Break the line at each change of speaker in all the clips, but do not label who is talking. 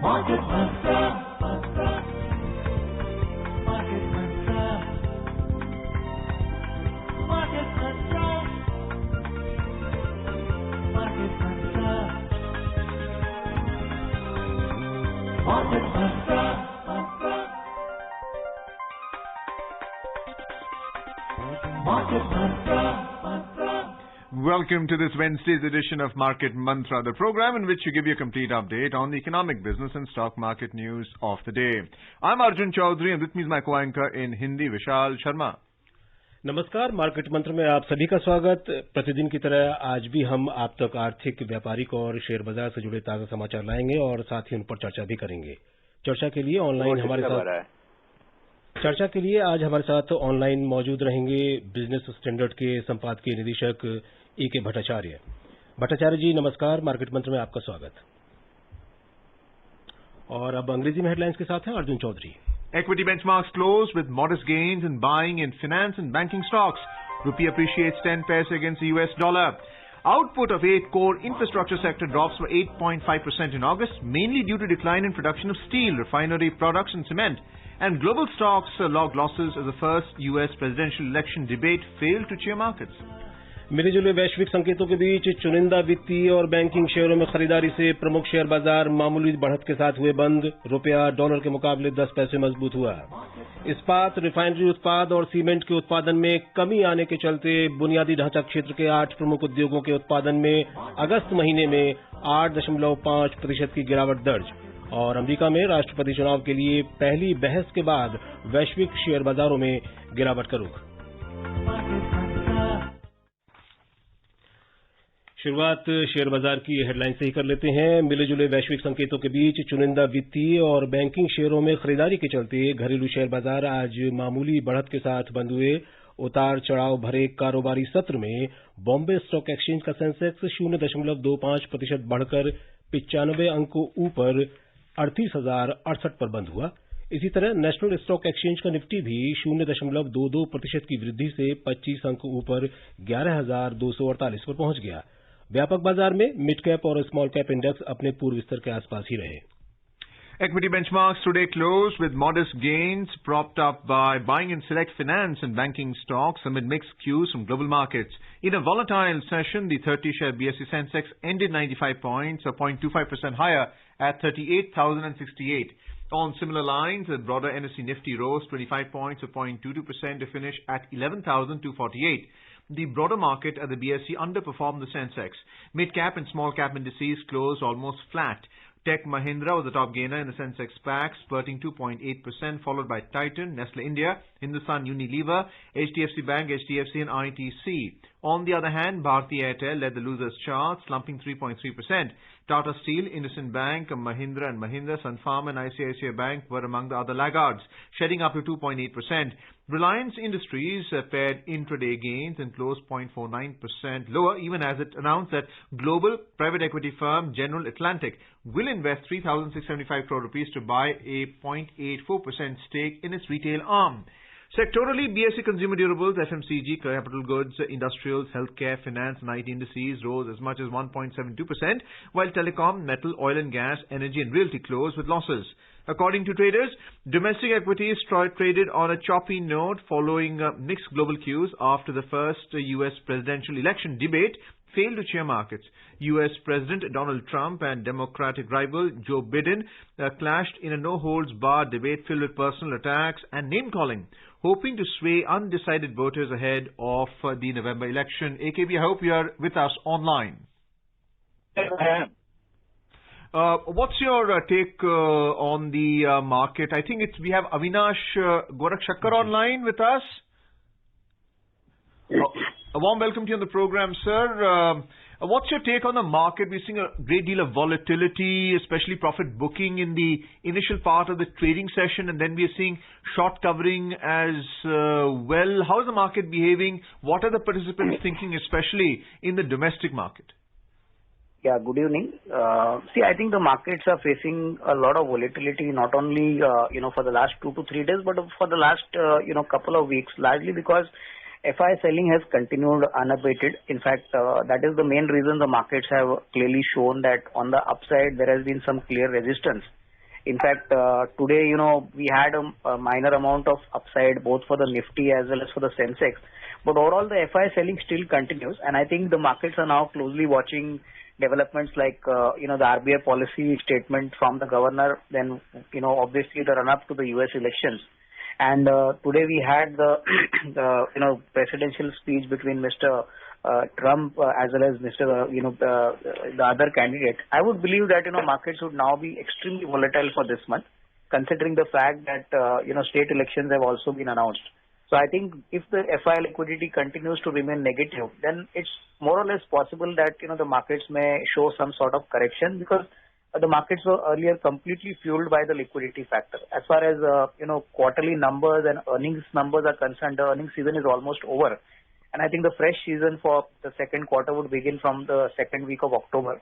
Market Mantra. Market Mantra. Market Mantra. Market Mantra. Market Mantra. Market Mantra.
Welcome to this Wednesday's edition of Market Mantra, the program in which we give you a complete update on the economic, business and stock market news of the day. I'm Arjun Chaudhary and with me is my co-anchor in Hindi, Vishal Sharma.
नमस्कार, market मंत्र में आप सभी का स्वागत। प्रतिदिन की तरह आज भी हम आप तक आर्थिक, व्यापारिक और शेयर बाजार से जुड़े ताजा समाचार लाएंगे और साथ ही उन पर चर्चा भी करेंगे। चर्चा के लिए आज हमारे साथ ऑनलाइन मौजूद रहेंगे बिजनेस स्टैंडर्ड के संपादकीय निदेशक ए.के. भट्टाचार्य। भट्टाचार्य जी नमस्कार, मार्केट मंत्र में आपका स्वागत। और अब अंग्रेजी में हेडलाइंस के साथ हैं Arjun Chaudhary.
Equity benchmarks closed with modest gains in buying in finance and banking stocks. Rupee appreciates 10 paise against the US dollar. Output of 8 core infrastructure sector drops by 8.5% in August, mainly due to decline in production of steel, refinery products and cement. And global stocks logged losses as the first US presidential election debate failed to cheer markets.
मिले जुले वैश्विक संकेतों के बीच चुनिंदा वित्तीय और banking शेयरों में खरीदारी से प्रमुख शेयर बाजार मामूली बढ़त के साथ हुए बंद। रुपया डॉलर के मुकाबले 10 पैसे मजबूत हुआ। इस्पात, रिफाइनरी उत्पाद और सीमेंट के उत्पादन में कमी आने के चलते बुनियादी ढांचा क्षेत्र के 8 प्रमुख उद्योगों के उत्पादन में अगस्त महीने में 8.5% की गिरावट दर्ज। और अमेरिका में राष्ट्रपति चुनाव के लिए पहली बहस के बाद वैश्विक शेयर बाजारों में गिरावट का रुख। शुरुआत शेयर बाजार की हेडलाइन से ही कर लेते हैं। मिले जुले वैश्विक संकेतों के बीच चुनिंदा वित्तीय और बैंकिंग शेयरों में खरीदारी के चलते घरेलू शेयर बाजार आज मामूली बढ़त के साथ बंद हुए। उतार चढ़ाव भरे कारोबारी सत्र में बॉम्बे स्टॉक एक्सचेंज का सेंसेक्स 0.25% बढ़कर 95 अंकों ऊपर 38,068 पर बंद हुआ। इसी तरह नेशनल स्टॉक एक्सचेंज का निफ्टी भी 0.22% की वृद्धि से 25 अंक ऊपर 11,248 पर पहुंच गया। व्यापक बाजार में मिड कैप और स्मॉल कैप इंडेक्स अपने पूर्व स्तर के आसपास ही रहे।
Equity benchmarks today closed with modest gains propped up by buying in select finance and banking stocks amid mixed cues from global markets. In a volatile session, the 30-share BSE Sensex ended 95 points, or 0.25% higher at 38,068. On similar lines, the broader NSE Nifty rose 25 points, or 0.22% to finish at 11,248. The broader market at the BSE underperformed the Sensex. Mid-cap and small-cap indices closed almost flat. Tech Mahindra was the top gainer in the Sensex pack, spurting 2.8%, followed by Titan, Nestle India, Hindustan Unilever, HDFC Bank, HDFC and ITC. On the other hand, Bharti Airtel led the losers chart, slumping 3.3%. Tata Steel, IndusInd Bank, Mahindra and Mahindra, Sun Pharma and ICICI Bank were among the other laggards, shedding up to 2.8%. Reliance Industries paired intraday gains and closed 0.49% lower, even as it announced that global private equity firm General Atlantic will invest 3,675 crore rupees to buy a 0.84% stake in its retail arm. Sectorally, BSE Consumer Durables, FMCG, Capital Goods, Industrials, Healthcare, Finance and IT indices rose as much as 1.72%, while Telecom, Metal, Oil and Gas, Energy and Realty closed with losses. According to traders, domestic equities traded on a choppy note following mixed global cues after the first U.S. presidential election debate failed to cheer markets. U.S. President Donald Trump and Democratic rival Joe Biden clashed in a no-holds-barred debate filled with personal attacks and name-calling, hoping to sway undecided voters ahead of the November election. AKB, I hope you are with us online.
Yes, I am.
What's your take on the market? I think we have Avinash Gorakshakkar online with us. A warm welcome to you on the program, sir. What's your take on the market? We're seeing a great deal of volatility, especially profit booking in the initial part of the trading session, and then we're seeing short covering as well. How is the market behaving? What are the participants thinking, especially in the domestic market?
Yeah, good evening. I think the markets are facing a lot of volatility, not only, for the last 2 to 3 days, but for the last, couple of weeks, largely because FI selling has continued unabated. In fact, that is the main reason the markets have clearly shown that on the upside there has been some clear resistance. In fact, today, we had a minor amount of upside both for the Nifty as well as for the Sensex. But overall, the FI selling still continues, and I think the markets are now closely watching developments like, the RBI policy statement from the governor, then, obviously the run-up to the US elections. And today we had the presidential speech between Mr. Trump as well as Mr. The other candidate. I would believe that markets would now be extremely volatile for this month, considering the fact that state elections have also been announced. So I think if the FI liquidity continues to remain negative, then it's more or less possible that the markets may show some sort of correction, because the markets were earlier completely fueled by the liquidity factor. As far as quarterly numbers and earnings numbers are concerned, the earnings season is almost over, and I think the fresh season for the second quarter would begin from the second week of October.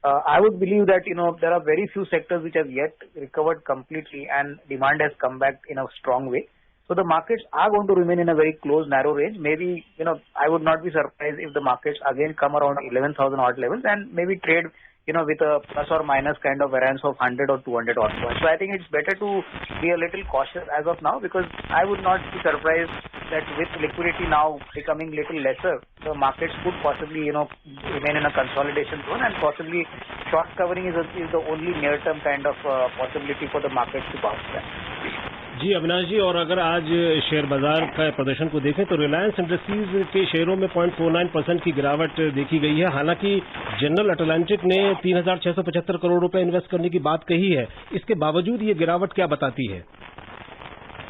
I would believe that there are very few sectors which have yet recovered completely, and demand has come back in a strong way. So the markets are going to remain in a very close, narrow range. Maybe, I would not be surprised if the markets again come around 11,000 odd levels and maybe trade, with a plus or minus kind of variance of 100 or 200 odd points. So I think it's better to be a little cautious as of now, because I would not be surprised that with liquidity now becoming little lesser, the markets could possibly, remain in a consolidation zone, and possibly short covering is the only near-term kind of possibility for the markets to bounce back.
जी अविनाश जी, और अगर आज share बाजार का प्रदर्शन को देखें तो Reliance industries के शेयरों में 0.49% की गिरावट देखी गई है। हालांकि जनरल अटलांटिक ने 3,675 करोड़ रुपए इन्वेस्ट करने की बात कही है, इसके बावजूद ये गिरावट क्या बताती है?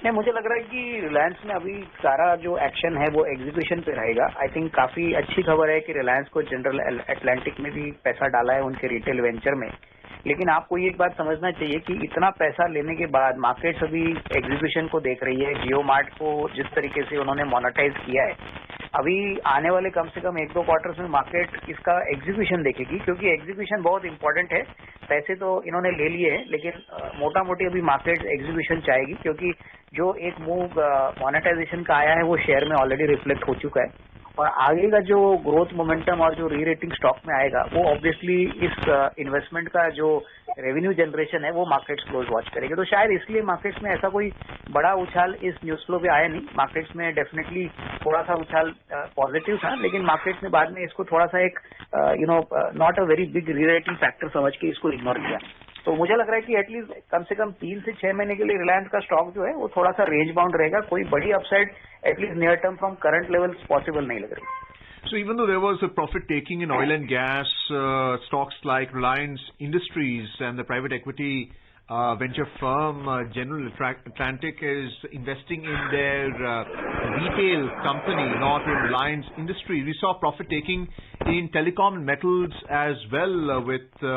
नहीं, मुझे लग रहा है कि रिलायंस में अभी सारा जो एक्शन है वो एग्जीक्यूशन पे रहेगा। आई थिंक काफी अच्छी खबर है कि रिलायंस को जनरल अटलांटिक में भी पैसा डाला है उनके रिटेल वेंचर में। लेकिन आपको ये एक बात समझना चाहिए कि इतना पैसा लेने के बाद मार्केट्स अभी एग्जीक्यूशन को देख रही है। जियो मार्ट को जिस तरीके से उन्होंने मोनेटाइज किया है, अभी आने वाले कम से कम 1-2 क्वार्टर्स में मार्केट इसका एग्जीक्यूशन देखेगी, क्योंकि एग्जीक्यूशन बहुत इंपॉर्टेंट है। पैसे तो इन्होंने ले लिए हैं, लेकिन मोटा मोटी अभी मार्केट एग्जीक्यूशन चाहेगी, क्योंकि जो एक मूव मोनेटाइजेशन का आया है वो शेयर में ऑलरेडी रिफ्लेक्ट हो चुका है, और आगे का जो ग्रोथ मोमेंटम और जो री रेटिंग स्टॉक में आएगा वो ऑब्वियसली इस इन्वेस्टमेंट का जो रेवेन्यू जनरेशन है वो मार्केट्स क्लोज वॉच करेंगे। तो शायद इसलिए मार्केट्स में ऐसा कोई बड़ा उछाल इस न्यूज फ्लो पे आया नहीं। मार्केट्स में डेफिनेटली थोड़ा सा उछाल पॉजिटिव था, लेकिन मार्केट्स ने बाद में इसको थोड़ा सा एक नॉट अ वेरी बिग री रेटिंग फैक्टर समझ के इसको इग्नोर किया। तो मुझे लग रहा है कि एटलीस्ट कम से कम 3 से 6 महीने के लिए रिलायंस का स्टॉक जो है वो थोड़ा सा रेंज बाउंड रहेगा। कोई बड़ी upside at least near term from current levels possible नहीं लग रही।
So even though there was a profit taking in oil and gas, stocks like Reliance Industries and the private equity venture firm General Atlantic is investing in their retail company, not in Reliance Industries. We saw profit taking in telecom and metals as well, with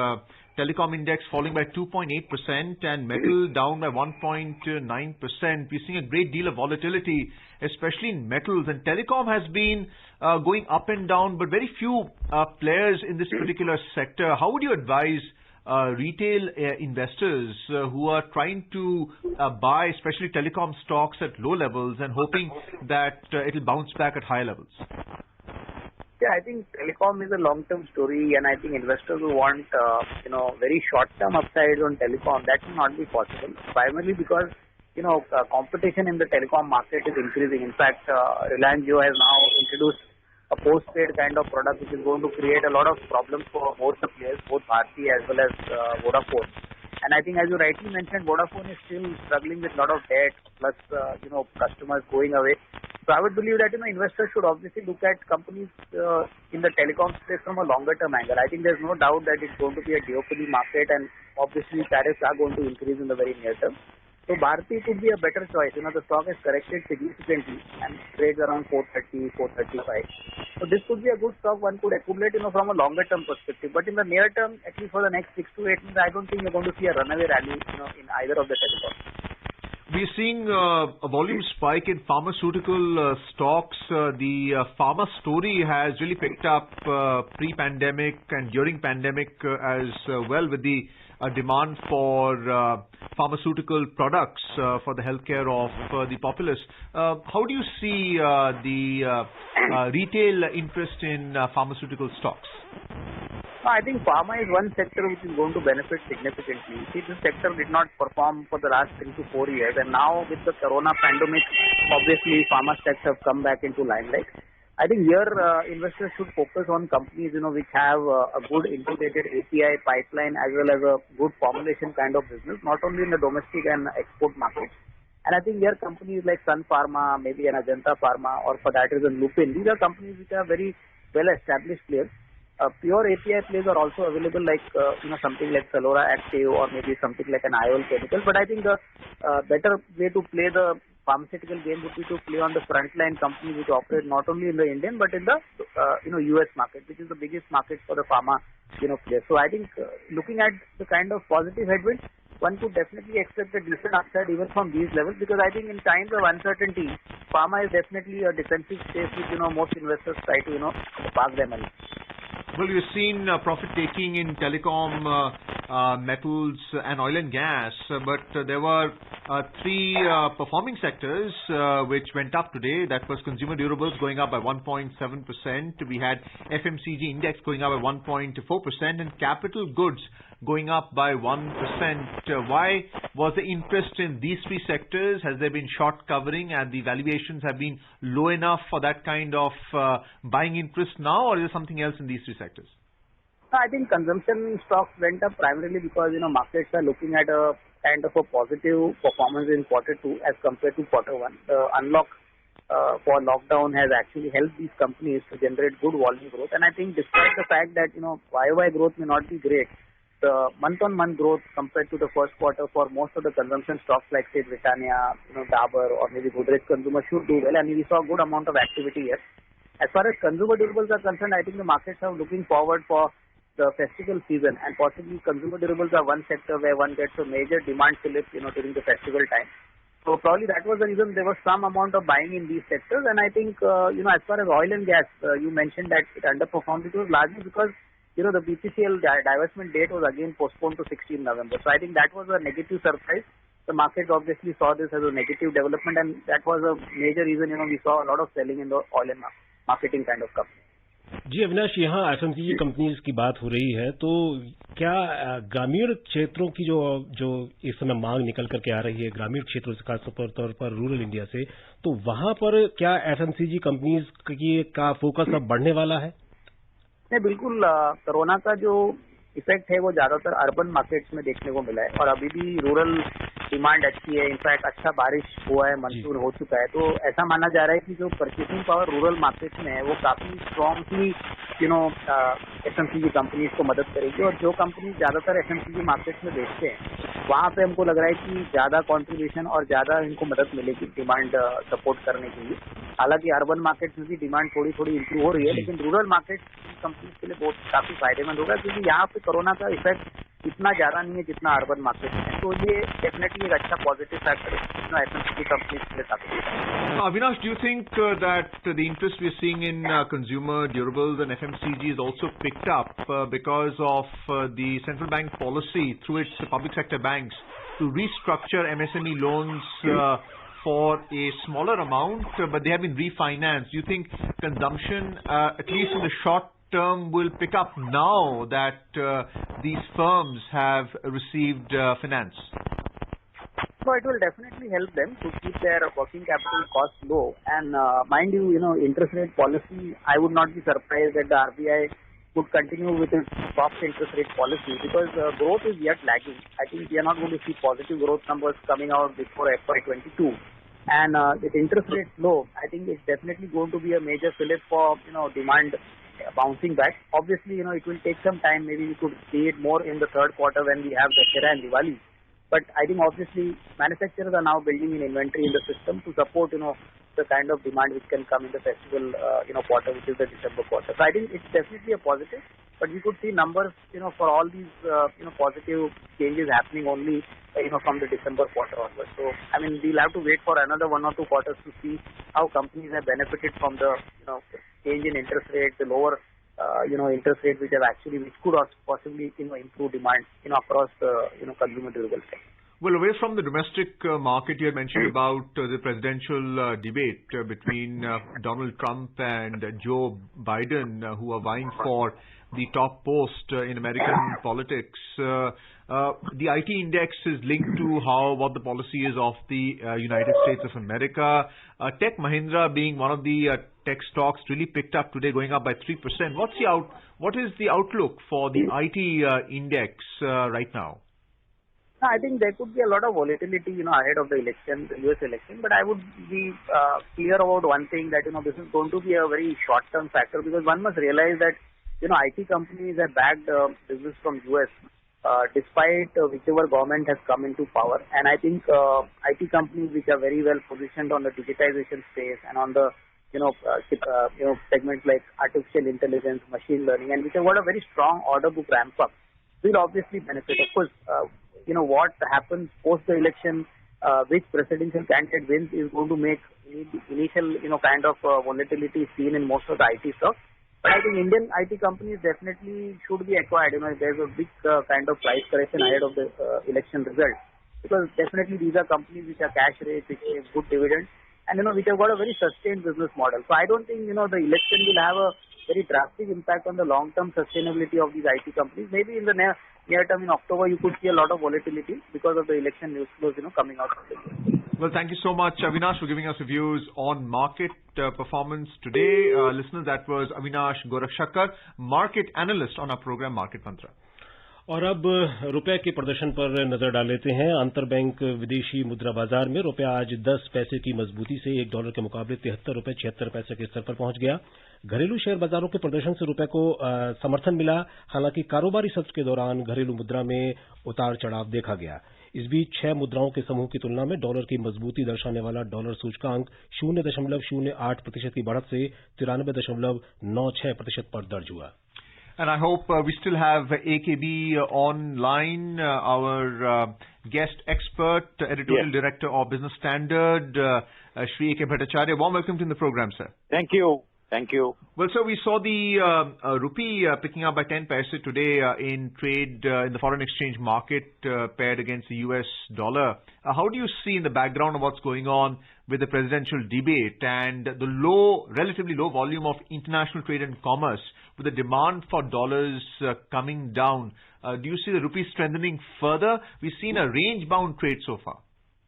telecom index falling by 2.8% and metal down by 1.9%. We're seeing a great deal of volatility, especially in metals, and telecom has been going up and down, but very few players in this particular sector. How would you advise retail investors who are trying to buy especially telecom stocks at low levels and hoping that it will bounce back at higher levels?
Yeah, I think telecom is a long-term story, and I think investors who want, very short-term upsides on telecom, that will not be possible. Primarily because, competition in the telecom market is increasing. In fact, Reliance Jio has now introduced a post-paid kind of product, which is going to create a lot of problems for both the players, both Bharti as well as Vodafone. And I think, as you rightly mentioned, Vodafone is still struggling with a lot of debt, plus, customers going away. So I would believe that, investors should obviously look at companies in the telecom space from a longer term angle. I think there's no doubt that it's going to be a duopoly market, and obviously tariffs are going to increase in the very near term. So Bharti could be a better choice. The stock has corrected significantly and trades around 430, 435. So this could be a good stock one could accumulate, from a longer term perspective. But in the near term, at least for the next 6 to 8 months, I don't think you're going to see a runaway rally, in either of the telecoms.
We're seeing a volume spike in pharmaceutical stocks. The pharma story has really picked up pre-pandemic and during pandemic as well, with the demand for pharmaceutical products for the healthcare of the populace. How do you see the retail interest in pharmaceutical stocks?
I think pharma is one sector which is going to benefit significantly. See, this sector did not perform for the last 3 to 4 years, and now with the corona pandemic, obviously pharma stocks have come back into limelight. I think here investors should focus on companies, which have a good integrated API pipeline as well as a good formulation kind of business, not only in the domestic and export markets. And I think here companies like Sun Pharma, maybe an Ajanta Pharma, or for that reason Lupin, these are companies which are very well established players. Pure API plays are also available, like something like Salora Active or maybe something like an IOL Chemical. But I think the better way to play the pharmaceutical game would be to play on the frontline companies which operate not only in the Indian but in the US market, which is the biggest market for the pharma players. So I think looking at the kind of positive headwinds, one could definitely expect a decent upside even from these levels, because I think in times of uncertainty, pharma is definitely a defensive space which most investors try to park their money.
Well, you've seen profit taking in telecom, metals and oil and gas, but there were 3 performing sectors which went up today. That was consumer durables going up by 1.7%. We had FMCG index going up by 1.4% and capital goods going up by 1%. Why was the interest in these 3 sectors? Has there been short covering and the valuations have been low enough for that kind of buying interest now, or is there something else in these 3 sectors?
I think consumption stocks went up primarily because markets are looking at a kind of a positive performance in Q2 as compared to Q1. The unlock for lockdown has actually helped these companies to generate good volume growth, and I think despite the fact that YOY growth may not be great, the month-on-month growth compared to the first quarter for most of the consumption stocks like say Britannia, Dabur or maybe Godrej Consumer should do well, and we saw a good amount of activity here. As far as consumer durables are concerned, I think the markets are looking forward for the festival season, and possibly consumer durables are one sector where one gets a major demand flip, during the festival time. So probably that was the reason there was some amount of buying in these sectors, and I think, as far as oil and gas, you mentioned that it underperformed. It was largely because the BPCL divestment date was again postponed to 16 November. So I think that was a negative surprise. The market obviously saw this as a negative development, and that was a major reason, we saw a lot of selling in the oil and marketing kind of companies.
जी अविनाश, यहाँ FMCG companies की बात हो रही है, तो क्या ग्रामीण क्षेत्रों की जो इस समय मांग निकल करके आ रही है ग्रामीण क्षेत्रों से, खासतौर पर रूरल इंडिया से, तो वहां पर क्या एफएमसीजी कंपनीज का फोकस अब बढ़ने वाला है?
नहीं, बिल्कुल कोरोना का जो इफेक्ट है वो ज्यादातर अर्बन मार्केट्स में देखने को मिला है, और अभी भी रूरल डिमांड अच्छी है. इनफैक्ट अच्छा बारिश हुआ है, मानसून हो चुका है, तो ऐसा माना जा रहा है कि जो परचेसिंग पावर रूरल मार्केट्स में है वो काफी स्ट्रांगली एफएमसीजी कंपनीज को मदद करेगी. और जो कंपनी ज्यादातर एफएमसीजी मार्केट्स में बेचते हैं वहां पे हमको लग रहा है कि ज्यादा कॉन्ट्रीब्यूशन और ज्यादा इनको मदद मिलेगी डिमांड सपोर्ट करने के लिए. हालांकि अर्बन मार्केट्स में भी डिमांड थोड़ी इंप्रूव हो रही है, लेकिन रूरल मार्केट्स कंपनीज के लिए बहुत काफी फायदेमंद होगा, क्योंकि यहाँ पे कोरोना का इफेक्ट इतना ज्यादा नहीं है जितना अर्बन मार्केट में. तो ये डेफिनेटली एक अच्छा पॉजिटिव फैक्टर है एफएमसीजी कंपनीज के लिए काफी.
Avinash, do you think that the interest we're seeing in consumer durables and FMCG is also picked up because of the central bank policy through its public sector banks to restructure MSME loans for a smaller amount, but they have been refinanced? Do you think consumption, at least in the short term, will pick up now that these firms have received finance?
So it will definitely help them to keep their working capital costs low. And mind you, interest rate policy, I would not be surprised that the RBI would continue with its soft interest rate policy, because growth is yet lagging. I think we are not going to see positive growth numbers coming out before FY22. And with interest rates low, I think it's definitely going to be a major fillip for demand bouncing back. Obviously, it will take some time. Maybe we could see it more in the third quarter when we have Dussehra and Diwali. But I think obviously manufacturers are now building in inventory in the system to support, the kind of demand which can come in the festival, quarter, which is the December quarter. So I think it's definitely a positive. but we could see numbers, for all these, positive changes happening only, from the December quarter onwards. So, I mean, we'll have to wait for another 1 or 2 quarters to see how companies have benefited from the, change in interest rate, the lower, interest rate which could possibly, improve demand, across the, consumer durable sector.
Well, away from the domestic market, you had mentioned about the presidential debate between Donald Trump and Joe Biden, who are vying for the top post in American politics. The IT index is linked to what the policy is of the United States of America. Tech Mahindra, being one of the tech stocks, really picked up today, going up by 3%. What is the outlook for the IT index right now?
I think there could be a lot of volatility, ahead of the election, the US election. But I would be clear about one thing, that, this is going to be a very short-term factor, because one must realize that, IT companies have bagged business from US despite whichever government has come into power. And I think IT companies which are very well positioned on the digitization space and on the, segments like artificial intelligence, machine learning, and which have got a very strong order book ramp up, will obviously benefit. Of course, what happens post the election, which presidential candidate wins, is going to make initial, kind of volatility seen in most of the IT stocks. But I think Indian IT companies definitely should be acquired. There's a big kind of price correction ahead of the election result, because definitely these are companies which are cash rich, which have good dividends, and which have got a very sustained business model. So I don't think the election will have a very drastic impact on the long-term sustainability of these IT companies. Maybe in the near term, in October, you could see a lot of volatility because of the election news flows, coming out of the.
Well, thank you so much, Avinash, for giving us your views on market performance today. Listeners, that was Avinash Gorakshankar, market analyst on our program Market Mantra.
और अब रुपए के प्रदर्शन पर नजर डाल लेते हैं। अंतरबैंक विदेशी मुद्रा बाजार में रुपया आज 10 पैसे की मजबूती से $1 के मुकाबले 73 रुपए 76 पैसे के स्तर पर पहुंच गया। घरेलू शेयर बाजारों के प्रदर्शन से रुपए को समर्थन मिला। हालांकि कारोबारी सत्र के दौरान घरेलू मुद्रा में उतार चढ़ाव देखा गया। इस बीच 6 मुद्राओं के समूह की तुलना में डॉलर की मजबूती दर्शाने वाला डॉलर सूचकांक 0.08% की बढ़त से 93.96% पर दर्ज हुआ।
And I hope we still have AKB online, our guest expert, editorial director of Business Standard, Shri A.K. Bhattacharya. Warm welcome to the program, sir.
Thank you. Thank you.
Well, sir, we saw the rupee picking up by 10 paise today in trade in the foreign exchange market paired against the US dollar. How do you see in the background of what's going on with the presidential debate and the relatively low volume of international trade and commerce, with the demand for dollars coming down? Do you see the rupee strengthening further? We've seen a range-bound trade so far.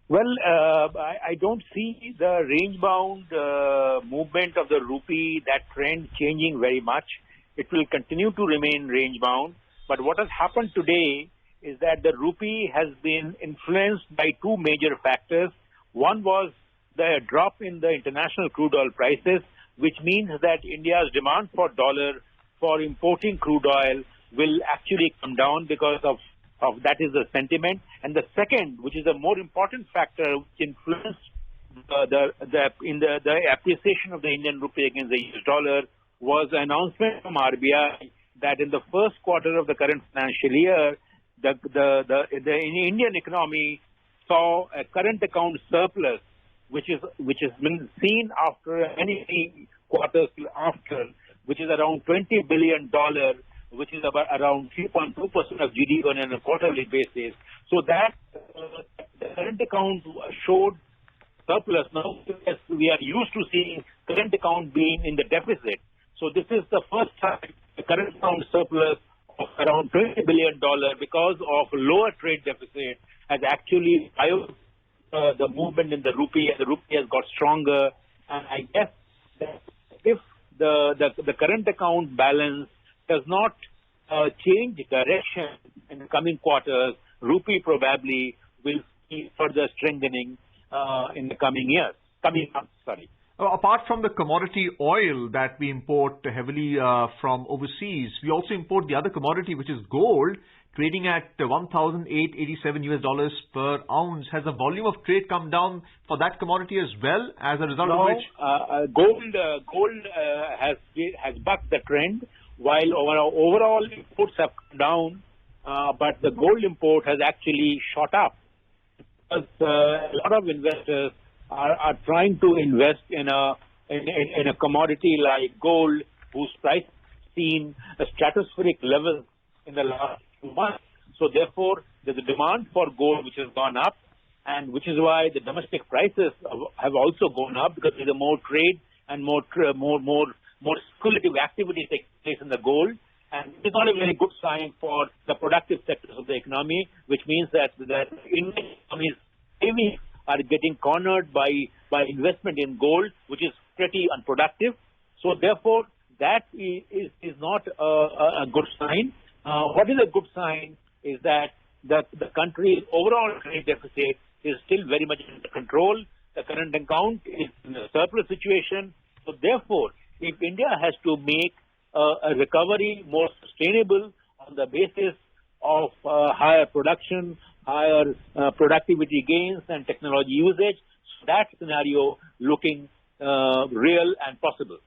Well, I don't see the range-bound movement of the rupee, that trend changing very much. It will continue to remain range-bound. But what has happened today is that the rupee has been influenced by two major factors. One was the drop in the international crude oil prices, which means that India's demand for dollar for importing crude oil will actually come down because of that is the sentiment. And the second, which is a more important factor which influenced the appreciation of the Indian rupee against the US dollar, was an announcement from RBI that in the first quarter of the current financial year, the Indian economy saw a current account surplus, which has been seen after many quarters after, which is around $20 billion, which is about around 3.2% of GDP on a quarterly basis. So that the current account showed surplus. Now we are used to seeing current account being in the deficit. So this is the first time the current account surplus of around $20 billion, because of lower trade deficit, has actually driven the movement in the rupee, and the rupee has got stronger. And I guess that if the current account balance does not change direction in the coming quarters, rupee probably will see further strengthening in the coming months.
Apart from the commodity oil that we import heavily from overseas, we also import the other commodity, which is gold, trading at $1,887 per ounce. Has the volume of trade come down for that commodity as well, as a result of which?
Gold has bucked the trend. while our overall imports have come down, but the gold import has actually shot up. Because a lot of investors are trying to invest in a commodity like gold, whose price has seen a stratospheric level in the last few months. So therefore, there's a demand for gold which has gone up, and which is why the domestic prices have also gone up, because there's more trade and more speculative activity takes place in the gold. And it's not a very good sign for the productive sectors of the economy, which means that Indian economies are getting cornered by investment in gold, which is pretty unproductive. So therefore, that is not a good sign. What is a good sign is that the country's overall trade deficit is still very much under control. The current account is in a surplus situation. So therefore, if India has to make a recovery more sustainable on the basis of higher production, higher productivity gains and technology usage, so that scenario looking real and possible.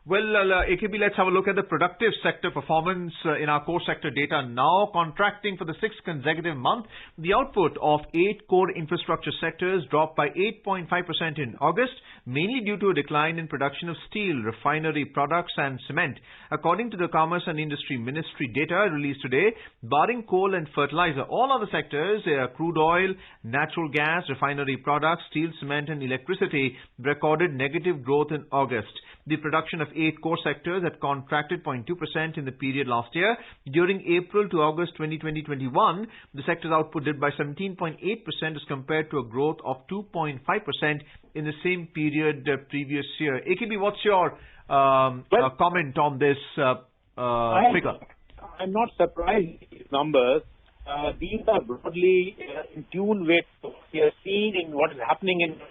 Well, AKB, let's have a look at the productive sector performance in our core sector data now. Contracting for the sixth consecutive month, the output of 8 core infrastructure sectors dropped by 8.5% in August, mainly due to a decline in production of steel, refinery products and cement. According to the Commerce and Industry Ministry data released today, barring coal and fertilizer, all other sectors, crude oil, natural gas, refinery products, steel, cement and electricity, recorded negative growth in August. The production of 8 core sectors had contracted 0.2% in the period last year. During April to August 2020-21, the sector's output dipped by 17.8% as compared to a growth of 2.5% in the same period previous year. AKB, what's your comment on this figure?
I'm not surprised with these numbers. These are broadly in tune with what we are seeing in what is happening in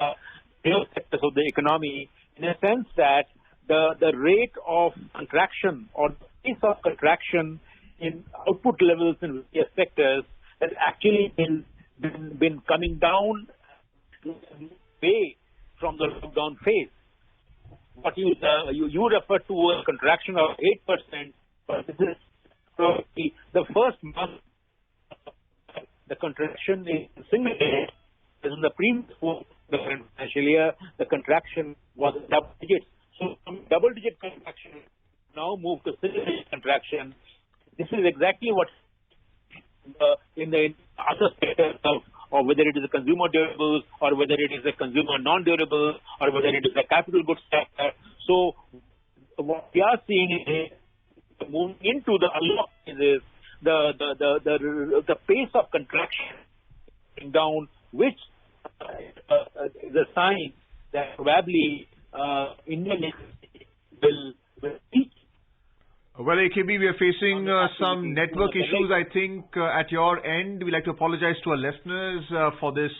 real sectors of the economy, in a sense that the rate of contraction or the pace of contraction in output levels in various sectors has actually been coming down way from the lockdown phase. What you refer to a contraction of 8%, but this is probably the first month the contraction is single digit. As in the previous the current financial year, the contraction was double digits. So from double-digit contraction now moved to single-digit contraction. This is exactly what in the other sectors of whether it is a consumer durables or whether it is a consumer non-durable or whether it is a capital goods sector. So what we are seeing is moving into the unlock is the pace of contraction down, which is a sign that probably Indian economy will reach.
Well, AKB, we are facing some network issues, I think, at your end. We'd like to apologize to our listeners for this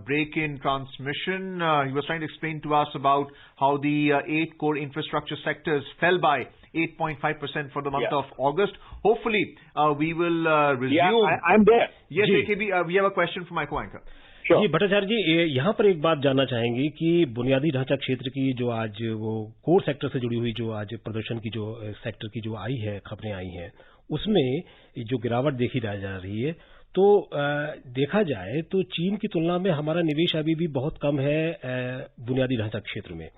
break in transmission. He was trying to explain to us about how the 8 core infrastructure sectors fell by 8.5% for the month of August. Hopefully, we will resume.
Yeah, I'm there.
Yes, AKB, we have a question from my co-anchor.
जी भट्टाचार्य जी, यहाँ पर एक बात जानना चाहेंगे कि बुनियादी ढांचा क्षेत्र की जो आज वो कोर सेक्टर से जुड़ी हुई जो आज प्रदर्शन की जो सेक्टर की जो आई है, खबरें आई हैं, उसमें जो गिरावट देखी जा रही है, तो देखा जाए तो चीन की तुलना में हमारा निवेश अभी भी बहुत कम है बुनियादी ढांचा क्षेत्र में।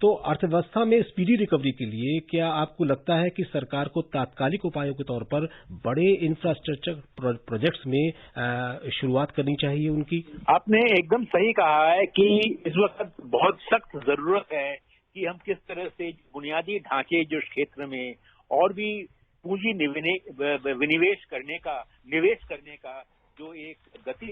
तो अर्थव्यवस्था में स्पीडी रिकवरी के लिए क्या आपको लगता है कि सरकार को तात्कालिक उपायों के तौर पर बड़े इंफ्रास्ट्रक्चर प्रोजेक्ट्स में शुरुआत करनी चाहिए उनकी? आपने
एकदम सही कहा है कि इस वक्त बहुत सख्त जरूरत है कि हम किस तरह से बुनियादी ढांचे जो क्षेत्र में और भी पूंजी निवेश करने का जो एक गति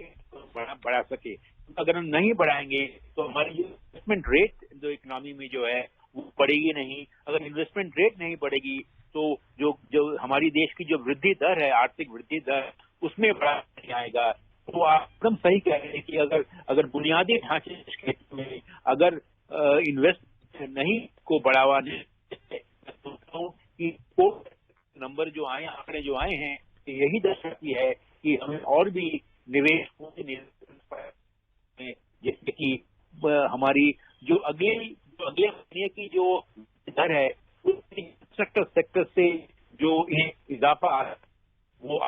बढ़ा सके। अगर हम नहीं बढ़ाएंगे तो हमारी इन्वेस्टमेंट रेट जो इकोनॉमी में जो है वो बढ़ेगी नहीं। अगर इन्वेस्टमेंट रेट नहीं बढ़ेगी तो जो हमारी देश की जो वृद्धि दर है, आर्थिक वृद्धि दर, उसमें बढ़ा नहीं आएगा। तो आप एकदम सही कह रहे हैं कि अगर बुनियादी ढांचे क्षेत्र में अगर इन्वेस्ट नहीं को बढ़ावा नहीं कि नंबर जो आए, आंकड़े जो आए हैं, यही दर्शाती है कि हमें और भी निवेश जैसे कि हमारी जो अगले महीने की जो दर है, सेक्टर से जो इजाफा वो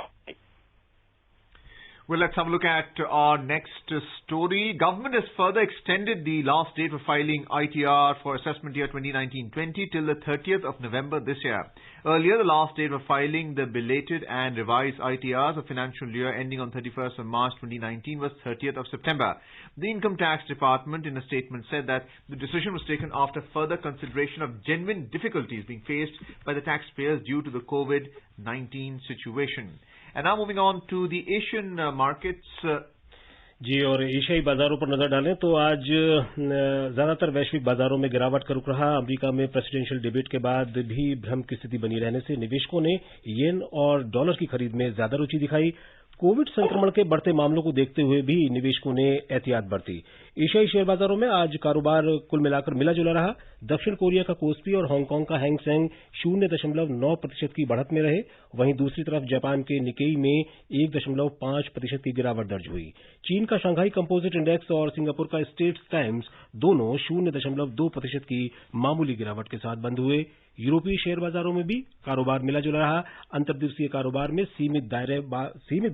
Well, let's have a look at our next story. Government has further extended the last date for filing ITR for assessment year 2019-20 till the 30th of November this year. Earlier, the last date for filing the belated and revised ITRs of financial year ending on 31st of March 2019 was 30th of September. The Income Tax Department in a statement said that the decision was taken after further consideration of genuine difficulties being faced by the taxpayers due to the COVID-19 situation. And now moving on to the Asian markets.
जी, और एशियाई बाजारों पर नजर डालें तो आज ज्यादातर वैश्विक बाजारों में गिरावट का रुख रहा। अमेरिका में प्रेसिडेंशियल डिबेट के बाद भी भ्रम की स्थिति बनी रहने से निवेशकों ने येन और डॉलर की खरीद में ज्यादा रुचि दिखाई। कोविड संक्रमण के बढ़ते मामलों को देखते हुए भी निवेशकों ने एहतियात बरती। एशियाई शेयर बाजारों में आज कारोबार कुल मिलाकर मिला जुला रहा। दक्षिण कोरिया का कोस्पी और हांगकांग का हैंग सेंग 0.9% की बढ़त में रहे। वहीं दूसरी तरफ जापान के निकेई में 1.5% की गिरावट दर्ज हुई। चीन का शंघाई कंपोजिट इंडेक्स और सिंगापुर का स्टेट्स टाइम्स दोनों 0.2% की मामूली गिरावट के साथ बंद हुए। यूरोपीय शेयर बाजारों में भी कारोबार मिला जुला रहा। अंतर्दिवसीय कारोबार में सीमित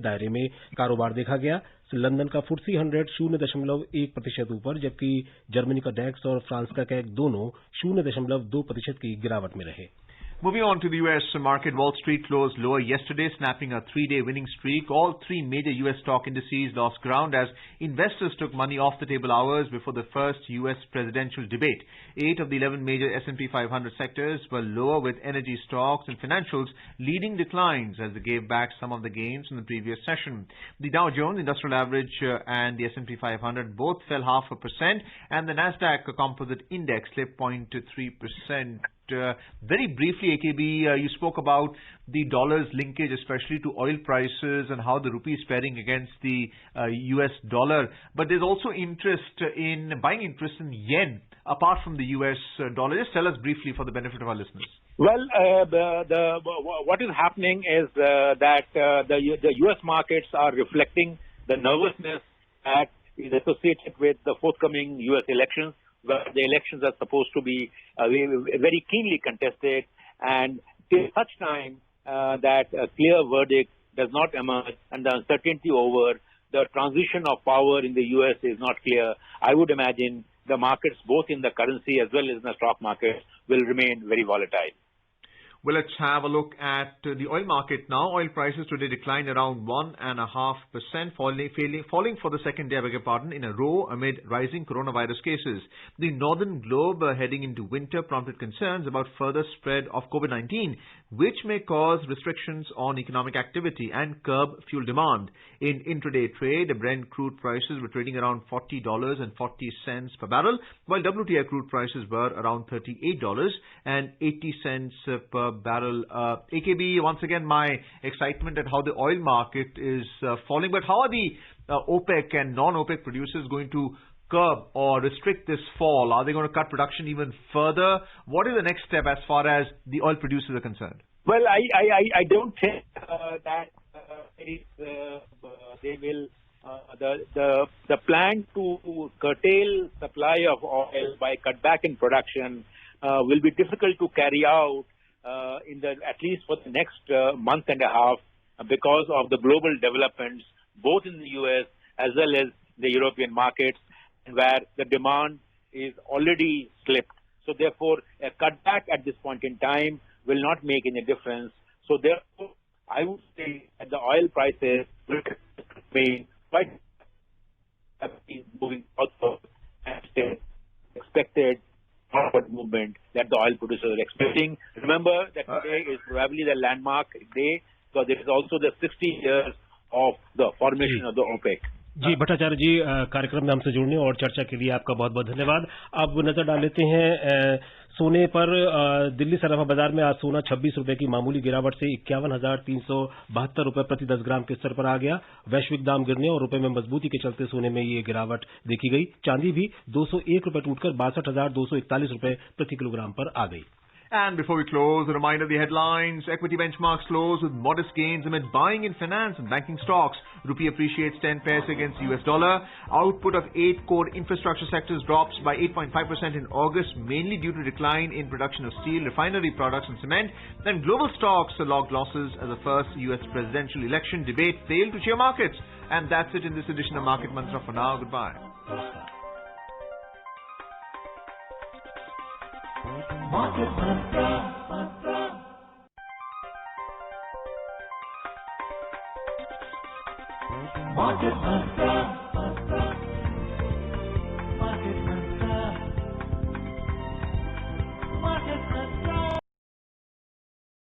दायरे में कारोबार देखा गया। लंदन का FTSE 100 0.1% ऊपर, जबकि जर्मनी का डैक्स और फ्रांस का कैग दोनों 0.2% की गिरावट में रहे।
Moving on to the U.S. market, Wall Street closed lower yesterday, snapping a three-day winning streak. All three major U.S. stock indices lost ground as investors took money off the table hours before the first U.S. presidential debate. 8 of the 11 major S&P 500 sectors were lower, with energy stocks and financials leading declines as they gave back some of the gains from the previous session. The Dow Jones Industrial Average and the S&P 500 both fell 0.5%, and the Nasdaq Composite Index slipped 0.3%. Very briefly, AKB, you spoke about the dollar's linkage, especially to oil prices and how the rupee is faring against the US dollar. But there's also buying interest in yen apart from the US dollar. Just tell us briefly for the benefit of our listeners.
Well, what is happening is that the U.S. markets are reflecting the nervousness that is associated with the forthcoming U.S. elections, where the elections are supposed to be very keenly contested, and till such time that a clear verdict does not emerge and the uncertainty over the transition of power in the U.S. is not clear, I would imagine the markets, both in the currency as well as in the stock market, will remain very volatile.
Well, let's have a look at the oil market now. Oil prices today declined around 1.5%, falling for the second day, in a row amid rising coronavirus cases. The northern globe heading into winter prompted concerns about further spread of COVID-19, which may cause restrictions on economic activity and curb fuel demand. In intraday trade, Brent crude prices were trading around $40.40 per barrel, while WTI crude prices were around $38.80 per barrel. AKB, once again, my excitement at how the oil market is falling. But how are the OPEC and non-OPEC producers going to curb or restrict this fall? Are they going to cut production even further? What is the next step as far as the oil producers are concerned?
Well, I don't think that they will. The plan to curtail supply of oil by cutback in production will be difficult to carry out at least for the next month and a half, because of the global developments both in the US as well as the European markets, where the demand is already slipped. So therefore, a cutback at this point in time will not make any difference. So therefore, I would say that the oil prices will remain quite moving also and expected forward movement that the oil producers are expecting. Remember that today is probably the landmark day, because there is also the 60 years of the formation of the OPEC.
जी भट्टाचार्य जी, कार्यक्रम में हमसे जुड़ने और चर्चा के लिए आपका बहुत बहुत धन्यवाद। अब नजर डाल लेते हैं सोने पर। दिल्ली सराफा बाजार में आज सोना 26 रुपए की मामूली गिरावट से 51,372 रुपए प्रति 10 ग्राम के स्तर पर आ गया। वैश्विक दाम गिरने और रुपए में मजबूती के चलते सोने में ये गिरावट देखी गई। चांदी भी 201 रुपए टूटकर 62,241 रुपए प्रति किलोग्राम पर आ गई।
And before we close, a reminder of the headlines. Equity benchmarks close with modest gains amid buying in finance and banking stocks. Rupee appreciates 10 paise against US dollar. Output of 8 core infrastructure sectors drops by 8.5% in August, mainly due to decline in production of steel, refinery products and cement. Then global stocks logged losses as the first US presidential election debate failed to cheer markets. And that's it in this edition of Market Mantra for now. Goodbye.
Market Mantra. Market Mantra.